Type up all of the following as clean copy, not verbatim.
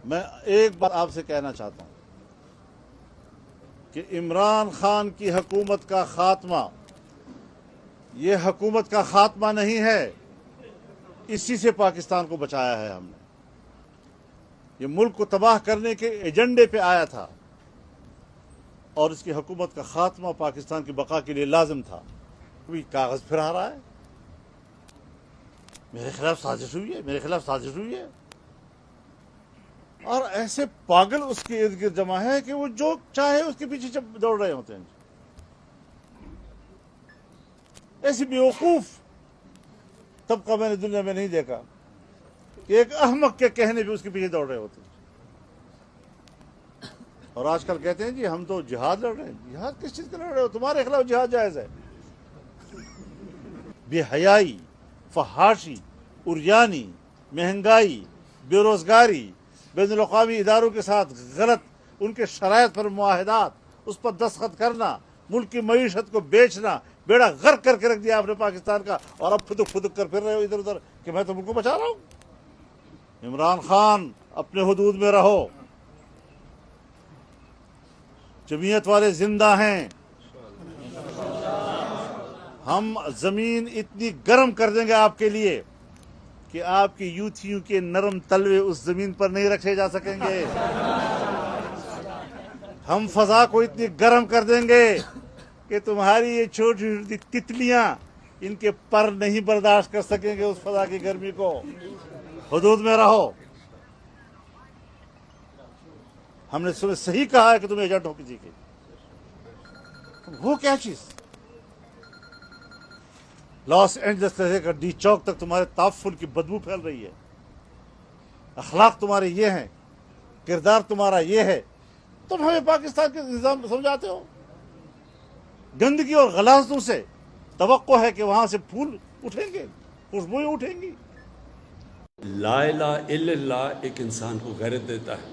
میں ایک بات آپ سے کہنا چاہتا ہوں کہ عمران خان کی حکومت کا خاتمہ یہ حکومت کا خاتمہ نہیں ہے، اسی سے پاکستان کو بچایا ہے ہم نے۔ یہ ملک کو تباہ کرنے کے ایجنڈے پہ آیا تھا اور اس کی حکومت کا خاتمہ پاکستان کی بقا کے لیے لازم تھا۔ کوئی کاغذ پھرا رہا ہے، میرے خلاف سازش ہوئی ہے، میرے خلاف سازش ہوئی ہے، اور ایسے پاگل اس کے ارد گرد جمع ہے کہ وہ جو چاہے اس کے پیچھے دوڑ رہے ہوتے ہیں۔ ایسی بیوقوف طبقہ میں نے دنیا میں نہیں دیکھا کہ ایک احمق کے کہنے پہ اس کے پیچھے دوڑ رہے ہوتے ہیں۔ اور آج کل کہتے ہیں جی ہم تو جہاد لڑ رہے ہیں۔ جہاد کس چیز کا لڑ رہے ہو؟ تمہارے خلاف جہاد جائز ہے۔ بے حیائی، فحاشی، عریانی، مہنگائی، بے روزگاری، بین الاقوامی اداروں کے ساتھ غلط ان کے شرائط پر معاہدات، اس پر دستخط کرنا، ملک کی معیشت کو بیچنا، بیڑا غرق کر کے رکھ دیا آپ نے پاکستان کا، اور اب پھدک پھدک کر پھر رہے ہو ادھر ادھر کہ میں تو ملک کو بچا رہا ہوں۔ عمران خان اپنے حدود میں رہو، جمعیت والے زندہ ہیں، ہم زمین اتنی گرم کر دیں گے آپ کے لیے کہ آپ کی یوتھیوں کے نرم تلوے اس زمین پر نہیں رکھے جا سکیں گے۔ ہم فضا کو اتنی گرم کر دیں گے کہ تمہاری یہ چھوٹی چھوٹی تتلیاں ان کے پر نہیں برداشت کر سکیں گے اس فضا کی گرمی کو۔ حدود میں رہو۔ ہم نے صحیح کہا ہے کہ تم ایجنٹ ہو کسی کے، وہ کیا چیز؟ لاس اینجلس سے کر ڈی چوک تک تمہارے تعفن کی بدبو پھیل رہی ہے، اخلاق تمہارے یہ ہیں، کردار تمہارا یہ ہے، تم ہمیں پاکستان کے نظام سمجھاتے ہو؟ گندگی اور غلاظتوں سے توقع ہے کہ وہاں سے پھول اٹھیں گے، خوشبوئیں اٹھیں گی۔ لا الہ الا اللہ ایک انسان کو غیرت دیتا ہے۔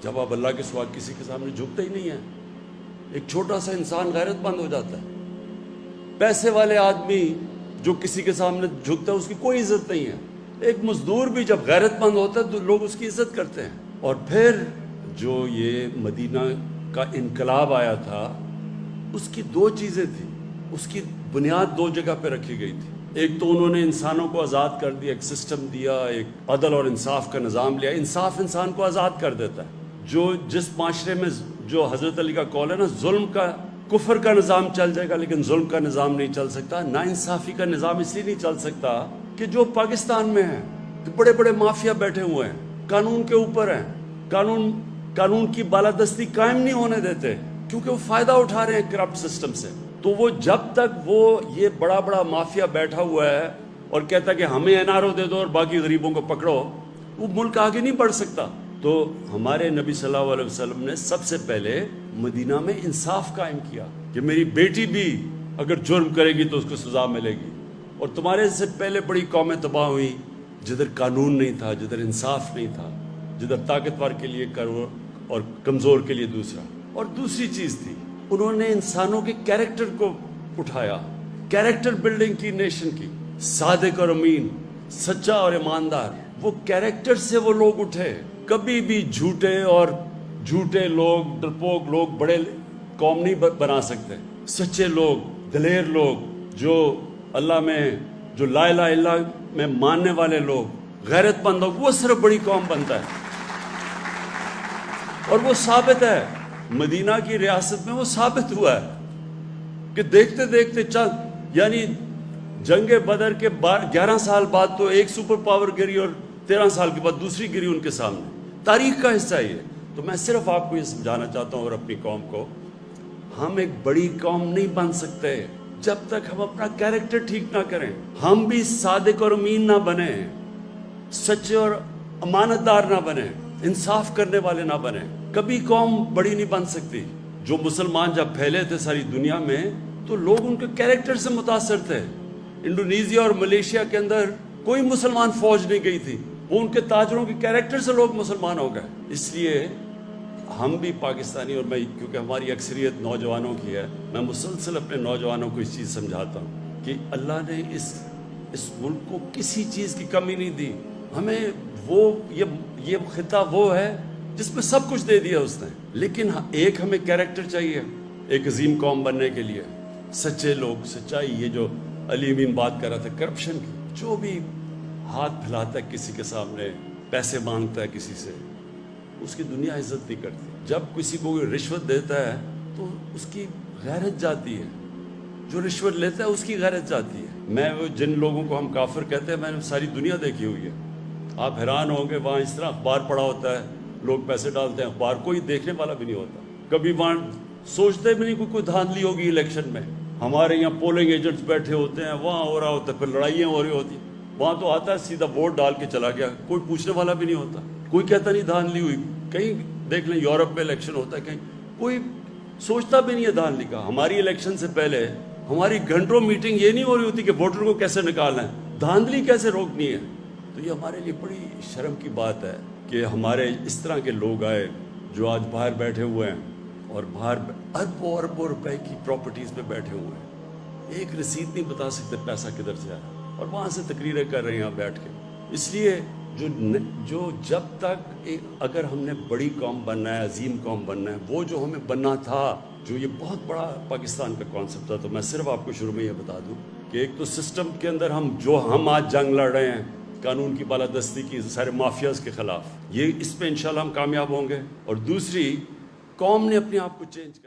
جب آپ اللہ کے سوا کسی کے سامنے جھکتے ہی نہیں ہیں، ایک چھوٹا سا انسان غیرت مند ہو جاتا ہے۔ پیسے والے آدمی جو کسی کے سامنے جھکتا ہے اس کی کوئی عزت نہیں ہے۔ ایک مزدور بھی جب غیرت مند ہوتا ہے تو لوگ اس کی عزت کرتے ہیں۔ اور پھر جو یہ مدینہ کا انقلاب آیا تھا، اس کی دو چیزیں تھیں، اس کی بنیاد دو جگہ پہ رکھی گئی تھی۔ ایک تو انہوں نے انسانوں کو آزاد کر دیا، ایک سسٹم دیا، ایک عدل اور انصاف کا نظام لیا۔ انصاف انسان کو آزاد کر دیتا ہے۔ جس معاشرے میں جو حضرت علی کا قول ہے نا، ظلم کا کفر کا نظام چل جائے گا لیکن ظلم کا نظام نہیں چل سکتا۔ نا انصافی کا نظام اس لیے نہیں چل سکتا کہ جو پاکستان میں ہیں بڑے بڑے مافیا بیٹھے ہوئے ہیں، قانون کے اوپر ہیں، قانون کی بالادستی قائم نہیں ہونے دیتے کیونکہ وہ فائدہ اٹھا رہے ہیں کرپٹ سسٹم سے۔ تو وہ جب تک وہ یہ بڑا بڑا مافیا بیٹھا ہوا ہے اور کہتا ہے کہ ہمیں این آر او دے دو اور باقی غریبوں کو پکڑو، وہ ملک آگے نہیں بڑھ سکتا۔ تو ہمارے نبی صلی اللہ علیہ وسلم نے سب سے پہلے مدینہ میں انصاف قائم کیا کہ میری بیٹی بھی اگر جرم کرے گی تو اس کو سزا ملے گی۔ اور تمہارے سے پہلے بڑی قومیں تباہ ہوئیں جدھر قانون نہیں تھا، جدھر انصاف نہیں تھا، جدھر طاقتور کے لیے اور کمزور کے لیے دوسرا۔ اور دوسری چیز تھی، انہوں نے انسانوں کے کیریکٹر کو اٹھایا، کیریکٹر بلڈنگ کی نیشن کی۔ صادق اور امین، سچا اور ایماندار، وہ کیریکٹر سے وہ لوگ اٹھے۔ کبھی بھی جھوٹے لوگ، ڈرپوک لوگ بڑے قوم نہیں بنا سکتے۔ سچے لوگ، دلیر لوگ، جو اللہ میں، جو لا الہ الا اللہ میں ماننے والے لوگ، غیرت مند لوگ، وہ صرف بڑی قوم بنتا ہے۔ اور وہ ثابت ہے، مدینہ کی ریاست میں وہ ثابت ہوا ہے کہ دیکھتے دیکھتے یعنی جنگ بدر کے 11 سال بعد تو ایک سپر پاور گری اور 13 سال کے بعد دوسری گری ان کے سامنے۔ تاریخ کا حصہ یہ۔ تو میں صرف آپ کو یہ سمجھانا چاہتا ہوں اور اپنی قوم کو، ہم ایک بڑی قوم نہیں بن سکتے جب تک ہم اپنا کیریکٹر ٹھیک نہ کریں۔ ہم بھی صادق اور امین نہ بنیں، سچے اور امانت دار نہ بنیں، انصاف کرنے والے نہ بنیں، کبھی قوم بڑی نہیں بن سکتی۔ جو مسلمان جب پھیلے تھے ساری دنیا میں تو لوگ ان کے کیریکٹر سے متاثر تھے۔ انڈونیزیا اور ملیشیا کے اندر کوئی مسلمان فوج نہیں گئی تھی، وہ ان کے تاجروں کے کیریکٹر سے لوگ مسلمان ہو گئے۔ اس لیے ہم بھی پاکستانی، اور میں کیونکہ ہماری اکثریت نوجوانوں کی ہے، میں مسلسل اپنے نوجوانوں کو اس چیز سمجھاتا ہوں کہ اللہ نے اس ملک کو کسی چیز کی کمی نہیں دی۔ ہمیں وہ یہ خطہ وہ ہے جس میں سب کچھ دے دیا اس نے، لیکن ایک ہمیں کیریکٹر چاہیے ایک عظیم قوم بننے کے لیے، سچے لوگ، سچائی. یہ جو علی امین بات کر رہا تھا کرپشن کی، جو بھی ہاتھ پھیلاتا ہے کسی کے سامنے، پیسے مانگتا ہے کسی سے، اس کی دنیا عزت نہیں کرتی. جب کسی کو کوئی رشوت دیتا ہے تو اس کی غیرت جاتی ہے، جو رشوت لیتا ہے اس کی غیرت جاتی ہے. میں جن لوگوں کو ہم کافر کہتے ہیں، میں نے ساری دنیا دیکھی ہوئی ہے. آپ حیران ہوں گے، وہاں اس طرح اخبار پڑا ہوتا ہے، لوگ پیسے ڈالتے ہیں، اخبار کوئی دیکھنے والا بھی نہیں ہوتا. کبھی وہاں سوچتے بھی نہیں کوئی دھاندلی ہوگی الیکشن میں. ہمارے یہاں پولنگ ایجنٹس بیٹھے ہوتے ہیں، وہاں ہو رہا ہوتا ہے، پھر لڑائیاں ہو رہی ہوتی ہیں. وہاں تو آتا ہے سیدھا ووٹ ڈال کے چلا گیا، کوئی پوچھنے والا بھی نہیں ہوتا، کوئی کہتا نہیں دھاندلی ہوئی. کہیں دیکھ لیں یورپ میں الیکشن ہوتا ہے، کہیں کوئی سوچتا بھی نہیں ہے دھاندلی کا. ہماری الیکشن سے پہلے ہماری گھنٹوں میٹنگ یہ نہیں ہو رہی ہوتی کہ ووٹر کو کیسے نکالنا ہے، دھاندلی کیسے روکنی ہے. تو یہ ہمارے لیے بڑی شرم کی بات ہے کہ ہمارے اس طرح کے لوگ آئے جو آج باہر بیٹھے ہوئے ہیں اور باہر اربوں اربوں روپے کی پراپرٹیز پہ بیٹھے ہوئے ہیں، ایک رسید نہیں بتا سکتے پیسہ کدھر سے آیا، اور وہاں سے تقریریں کر رہے ہیں یہاں بیٹھ کے. اس لیے جو جب تک اگر ہم نے بڑی قوم بننا ہے، عظیم قوم بننا ہے، وہ جو ہمیں بننا تھا، جو یہ بہت بڑا پاکستان کا کانسیپٹ تھا. تو میں صرف آپ کو شروع میں یہ بتا دوں کہ ایک تو سسٹم کے اندر ہم آج جنگ لڑ رہے ہیں قانون کی بالادستی کی، سارے مافیاز کے خلاف، یہ اس پہ انشاءاللہ ہم کامیاب ہوں گے. اور دوسری، قوم نے اپنے آپ کو چینج کر